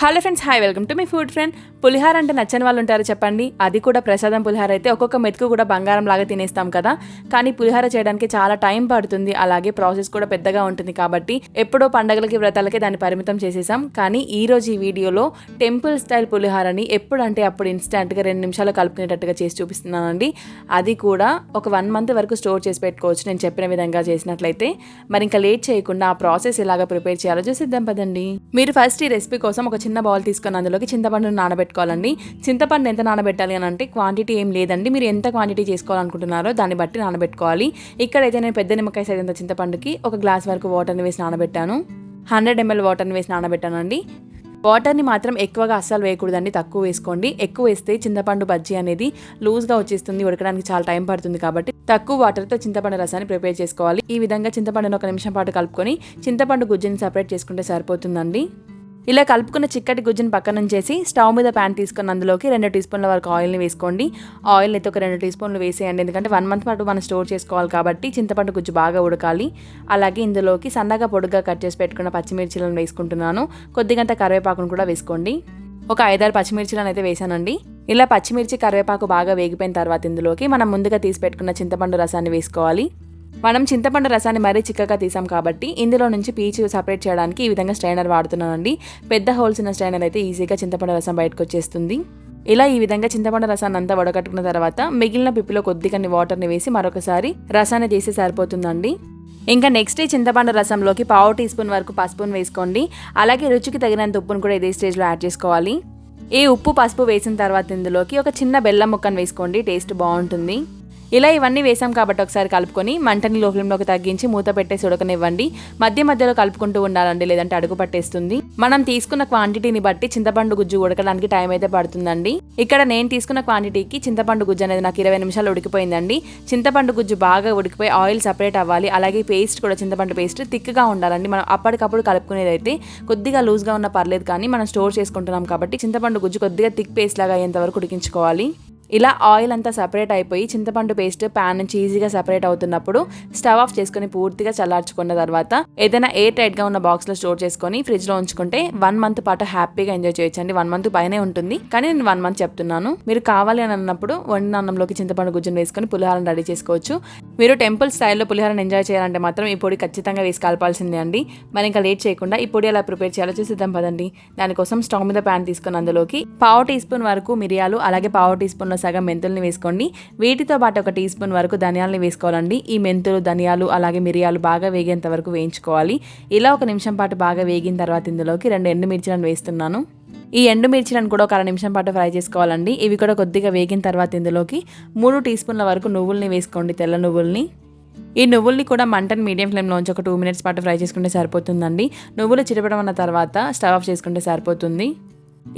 Hello friends, hi, welcome to my food friend. పులిహార అంటే నచ్చని వాళ్ళు ఉంటారు చెప్పండి. అది కూడా ప్రసాదం పులిహార అయితే ఒక్కొక్క మెతుకు కూడా బంగారం లాగా తినేస్తాం కదా. కానీ పులిహార చేయడానికి చాలా టైం పడుతుంది, అలాగే ప్రాసెస్ కూడా పెద్దగా ఉంటుంది. కాబట్టి ఎప్పుడో పండగలకి వ్రతాలకి దాన్ని పరిమితం చేసేసాం. కానీ ఈ రోజు ఈ వీడియోలో టెంపుల్ స్టైల్ పులిహారని ఎప్పుడంటే అప్పుడు ఇన్స్టాంట్గా 2 నిమిషాలు కలుపుకునేటట్టుగా చేసి చూపిస్తున్నానండి. అది కూడా ఒక 1 మంత్ వరకు స్టోర్ చేసి పెట్టుకోవచ్చు నేను చెప్పిన విధంగా చేసినట్లయితే. మరి ఇంకా లేట్ చేయకుండా ఆ ప్రాసెస్ ఎలాగా ప్రిపేర్ చేయాలో చూసిద్దాం పదండి. మీరు ఫస్ట్ ఈ రెసిపీ కోసం ఒక చిన్న బౌల్ తీసుకొని అందులోకి చింతపండును నానబెట్టుకోవాలండి. చింతపండు ఎంత నానబెట్టాలి అని అంటే క్వాంటిటీ ఏం లేదండి, మీరు ఎంత క్వాంటిటీ చేసుకోవాలనుకుంటున్నారో దాన్ని బట్టి నానబెట్టుకోవాలి. ఇక్కడైతే నేను పెద్ద నిమ్మకాయ సైజంత చింతపండుకి 1 గ్లాస్ వరకు వాటర్ని వేసి నానబెట్టాను. 100 ml వాటర్ని వేసి నానబెట్టానండి. వాటర్ని మాత్రం ఎక్కువగా అస్సలు వేయకూడదండి, తక్కువ వేసుకోండి. ఎక్కువ వేస్తే చింతపండు బజ్జీ అనేది లూజ్గా వచ్చేస్తుంది, ఉడకడానికి చాలా టైం పడుతుంది. కాబట్టి తక్కువ వాటర్తో చింతపండు రసాన్ని ప్రిపేర్ చేసుకోవాలి. ఈ విధంగా చింతపండును 1 నిమిషం పాటు కలుపుకొని చింతపండు గుజ్జుని సపరేట్ చేసుకుంటే సరిపోతుందండి. ఇలా కలుపుకున్న చిక్కటి గుజ్జుని పక్కన ఉంచేసి స్టవ్ మీద ప్యాన్ తీసుకుని అందులోకి 2 టీ స్పూన్ల వరకు ఆయిల్ని వేసుకోండి. ఆయిల్ అయితే ఒక 2 టీ స్పూన్లు వేసేయండి, ఎందుకంటే 1 మంత్ పాటు మనం స్టోర్ చేసుకోవాలి కాబట్టి చింతపండు గుజ్జు బాగా ఉడకాలి. అలాగే ఇందులోకి సన్నగా పొడుగ్గా కట్ చేసి పెట్టుకున్న పచ్చిమిర్చిలను వేసుకుంటున్నాను. కొద్దిగంత కరివేపాకును కూడా వేసుకోండి. ఒక 5-6 పచ్చిమిర్చిలను అయితే వేసానండి. ఇలా పచ్చిమిర్చి కరివేపాకు బాగా వేగిపోయిన తర్వాత ఇందులోకి మనం ముందుగా తీసి పెట్టుకున్న చింతపండు రసాన్ని వేసుకోవాలి. మనం చింతపండు రసాన్ని మరీ చిక్కగా తీసాం కాబట్టి ఇందులో నుంచి పీచు సపరేట్ చేయడానికి ఈ విధంగా స్ట్రైనర్ వాడుతున్నానండి. పెద్ద హోల్స్ ఉన్న స్ట్రైనర్ అయితే ఈజీగా చింతపండు రసం బయటకు వచ్చేస్తుంది. ఇలా ఈ విధంగా చింతపండు రసాన్ని అంతా వడకట్టుకున్న తర్వాత మిగిలిన పిప్పిలో కొద్దిగా వాటర్ని వేసి మరొకసారి రసాన్ని తీసి సరిపోతుందండి. ఇంకా నెక్స్ట్ ఈ చింతపండు రసంలోకి 1/2 టీ స్పూన్ వరకు పసుపును వేసుకోండి. అలాగే రుచికి తగినంత ఉప్పును కూడా ఇదే స్టేజ్లో యాడ్ చేసుకోవాలి. ఈ ఉప్పు పసుపు వేసిన తర్వాత ఇందులోకి ఒక చిన్న బెల్లం ముక్కను వేసుకోండి, టేస్ట్ బాగుంటుంది. ఇలా ఇవన్నీ వేసాం కాబట్టి ఒకసారి కలుపుకొని మంటని లో ఫ్లేమ్లోకి తగ్గించి మూత పెట్టేసి ఉడకనివ్వండి. మధ్య మధ్యలో కలుపుకుంటూ ఉండాలండి, లేదంటే అడుగు పట్టేస్తుంది. మనం తీసుకున్న క్వాంటిటీని బట్టి చింతపండు గుజ్జు ఉడకడానికి టైం అయితే పడుతుందండి. ఇక్కడ నేను తీసుకున్న క్వాంటిటీకి చింతపండు గుజ్జు అనేది నాకు 20 నిమిషాలు ఉడికిపోయిందండి. చింతపండు గుజ్జు బాగా ఉడికిపోయి ఆయిల్ సపరేట్ అవ్వాలి. అలాగే పేస్ట్ కూడా చింతపండు పేస్ట్ థిక్గా ఉండాలండి. మనం అప్పటికప్పుడు కలుపుకునేది అయితే కొద్దిగా లూజ్గా ఉన్నా పర్లేదు, కానీ మనం స్టోర్ చేసుకుంటున్నాం కాబట్టి చింతపండు గుజ్జు కొద్దిగా థిక్ పేస్ట్ లాగా అయ్యేంత వరకు ఉడికించుకోవాలి. ఇలా ఆయిల్ అంతా సపరేట్ అయిపోయి చింతపండు పేస్ట్ ప్యాన్ నుంచి ఈజీగా సపరేట్ అవుతున్నప్పుడు స్టవ్ ఆఫ్ చేసుకుని పూర్తిగా చల్లార్చుకున్న తర్వాత ఏదైనా ఎయిర్ టైట్గా ఉన్న బాక్స్లో స్టోర్ చేసుకొని ఫ్రిడ్జ్లో ఉంచుకుంటే 1 మంత్ పాటు హ్యాపీగా ఎంజాయ్ చేయొచ్చండి. 1 మంత్ పైనే ఉంటుంది, కానీ నేను 1 మంత్ చెప్తున్నాను. మీరు కావాలి అని అన్నప్పుడు వండిన అన్నంలోకి చింతపండు గుజ్జును వేసుకొని పులిహారను రెడీ చేసుకోవచ్చు. మీరు టెంపుల్ స్టైల్లో పులిహారను ఎంజాయ్ చేయాలంటే మాత్రం ఈ పొడి ఖచ్చితంగా వేసి కలపాల్సిందే అండి. మరి ఇంకా లేట్ చేయకుండా ఈ పొడి ఎలా ప్రిపేర్ చేయాలో చూసిద్దాం పదండి. దానికోసం స్టవ్ మీద ప్యాన్ తీసుకుని అందులోకి 1/2 టీ స్పూన్ వరకు మిరియాలు, అలాగే 1/2 టీ స్పూన్ సగం మెంతుల్ని వేసుకోండి. వీటితో పాటు 1 టీ స్పూన్ వరకు ధనియాలని వేసుకోవాలండి. ఈ మెంతులు, ధనియాలు అలాగే మిరియాలు బాగా వేగేంత వరకు వేయించుకోవాలి. ఇలా 1 నిమిషం పాటు బాగా వేగిన తర్వాత ఇందులోకి 2 ఎండుమిర్చిలను వేస్తున్నాను. ఈ ఎండుమిర్చిలను కూడా ఒక 1/2 నిమిషం పాటు ఫ్రై చేసుకోవాలండి. ఇవి కూడా కొద్దిగా వేగిన తర్వాత ఇందులోకి 3 టీ స్పూన్ల వరకు నువ్వుల్ని వేసుకోండి, తెల్ల నువ్వుల్ని. ఈ నువ్వుల్ని కూడా మంటని మీడియం ఫ్లేమ్లో ఉంచి ఒక 2 మినిట్స్ పాటు ఫ్రై చేసుకుంటే సరిపోతుందండి. నువ్వులు చిటపడం అన్న తర్వాత స్టవ్ ఆఫ్ చేసుకుంటే సరిపోతుంది.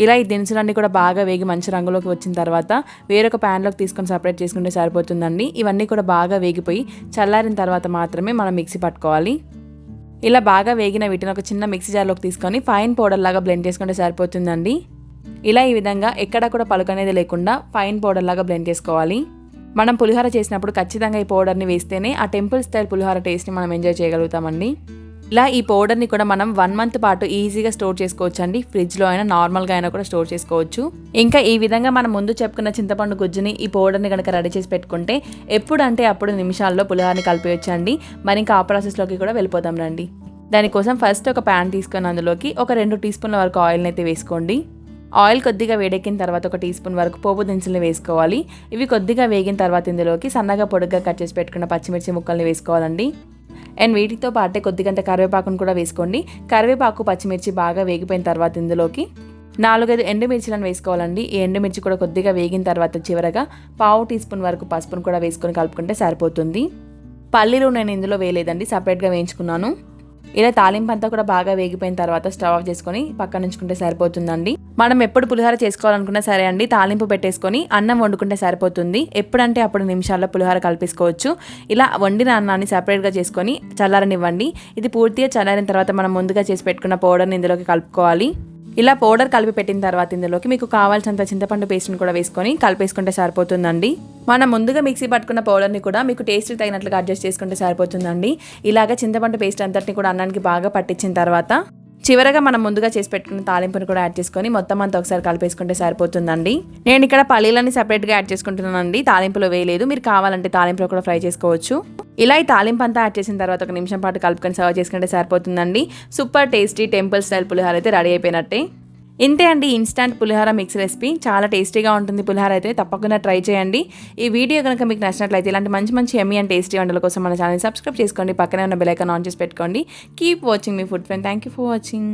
ఇలా ఈ దినుసులన్నీ కూడా బాగా వేగి మంచి రంగులోకి వచ్చిన తర్వాత వేరొక ప్యాన్లోకి తీసుకొని సపరేట్ చేసుకుంటే సరిపోతుందండి. ఇవన్నీ కూడా బాగా వేగిపోయి చల్లారిన తర్వాత మాత్రమే మనం మిక్సీ పట్టుకోవాలి. ఇలా బాగా వేగిన వీటిని ఒక చిన్న మిక్సీ జార్లోకి తీసుకొని ఫైన్ పౌడర్ లాగా బ్లెండ్ చేసుకుంటే సరిపోతుందండి. ఇలా ఈ విధంగా ఎక్కడ కూడా పలుకు అనేది లేకుండా ఫైన్ పౌడర్ లాగా బ్లెండ్ చేసుకోవాలి. మనం పులిహోర చేసినప్పుడు ఖచ్చితంగా ఈ పౌడర్ని వేస్తేనే ఆ టెంపుల్ స్టైల్ పులిహోర టేస్ట్ని మనం ఎంజాయ్ చేయగలుగుతామండి. ఇలా ఈ పౌడర్ని కూడా మనం 1 మంత్ పాటు ఈజీగా స్టోర్ చేసుకోవచ్చు అండి. ఫ్రిడ్జ్లో అయినా నార్మల్గా అయినా కూడా స్టోర్ చేసుకోవచ్చు. ఇంకా ఈ విధంగా మనం ముందు చెప్పుకున్న చింతపండు గుజ్జుని ఈ పౌడర్ని కనుక రెడీ చేసి పెట్టుకుంటే ఎప్పుడంటే అప్పుడు నిమిషాల్లో పులిహోరని కలిపేయొచ్చండి. మరి ఇంకా ఆ ప్రాసెస్లోకి కూడా వెళ్ళిపోతాం రండి. దానికోసం ఫస్ట్ ఒక ప్యాన్ తీసుకొని అందులోకి ఒక 2 టీ స్పూన్ల వరకు ఆయిల్ని అయితే వేసుకోండి. ఆయిల్ కొద్దిగా వేడెక్కిన తర్వాత 1 టీ స్పూన్ వరకు పోపు దినుసులు వేసుకోవాలి. ఇవి కొద్దిగా వేగిన తర్వాత ఇందులోకి సన్నగా పొడుగ్గా కట్ చేసి పెట్టుకున్న పచ్చిమిర్చి ముక్కల్ని వేసుకోవాలండి. అండ్ వీటితో పాటే కొద్దిగంత కరివేపాకును కూడా వేసుకోండి. కరివేపాకు, పచ్చిమిర్చి బాగా వేగిపోయిన తర్వాత ఇందులోకి 4-5 ఎండుమిర్చిలను వేసుకోవాలండి. ఈ ఎండుమిర్చి కూడా కొద్దిగా వేగిన తర్వాత చివరగా 1/2 టీ స్పూన్ వరకు పసుపును కూడా వేసుకొని కలుపుకుంటే సరిపోతుంది. పల్లీలు నేను ఇందులో వేయలేదండి, సపరేట్గా వేయించుకున్నాను. ఇలా తాలింపు అంతా కూడా బాగా వేగిపోయిన తర్వాత స్టవ్ ఆఫ్ చేసుకొని పక్కన ఉంచుకుంటే సరిపోతుందండి. మనం ఎప్పుడు పులిహోర చేసుకోవాలనుకున్నా సరే అండి, తాలింపు పెట్టేసుకొని అన్నం వండుకుంటే సరిపోతుంది. ఎప్పుడంటే అప్పుడు నిమిషాల్లో పులిహోర కలిపేసుకోవచ్చు. ఇలా వండిన అన్నాన్ని సపరేట్గా చేసుకొని చల్లారనివ్వండి. ఇది పూర్తిగా చల్లారిన తర్వాత మనం ముందుగా చేసి పెట్టుకున్న పౌడర్ని ఇందులోకి కలుపుకోవాలి. ఇలా పౌడర్ కలిపి పెట్టిన తర్వాత ఇందులోకి మీకు కావాల్సినంత చింతపండు పేస్ట్ని కూడా వేసుకొని కలిపేసుకుంటే సరిపోతుందండి. మనం ముందుగా మిక్సీ పట్టుకున్న పౌడర్ని కూడా మీకు టేస్ట్ తగినట్లుగా అడ్జస్ట్ చేసుకుంటే సరిపోతుందండి. ఇలాగ చింతపండు పేస్ట్ అంతటిని కూడా అన్నానికి బాగా పట్టించిన తర్వాత చివరగా మనం ముందుగా చేసి పెట్టుకున్న తాలింపును కూడా యాడ్ చేసుకొని మొత్తం అంతా ఒకసారి కలిపేసుకుంటే సరిపోతుందండి. నేను ఇక్కడ పల్లీలని సెపరేట్గా యాడ్ చేసుకుంటున్నానండి, తాలింపులో వేయలేదు. మీరు కావాలంటే తాలింపులో కూడా ఫ్రై చేసుకోవచ్చు. ఇలా ఈ తాలింపు అంతా యాడ్ చేసిన తర్వాత 1 నిమిషం పాటు కలుపుకొని సర్వ్ చేసుకుంటే సరిపోతుందండి. సూపర్ టేస్టీ టెంపుల్ స్టైల్ పులిహోర అయితే రెడీ అయిపోయినట్టే. ఇంతే అండి ఇన్స్టాంట్ పులిహోర మిక్స్ రెసిపీ. చాలా టేస్టీగా ఉంటుంది పులిహోర అయితే, తప్పకుండా ట్రై చేయండి. ఈ వీడియో కనుక మీకు నచ్చినట్లయితే ఇలాంటి మంచి మంచి ఎమ్మీ అండ్ టేస్టీ వంటల కోసం మన ఛానల్ సబ్స్క్రైబ్ చేసుకోండి, పక్కనే ఉన్న బెల్ ఐకాన్ ఆన్ చేసి పెట్టుకోండి. Keep watching me food friend. Thank you for watching.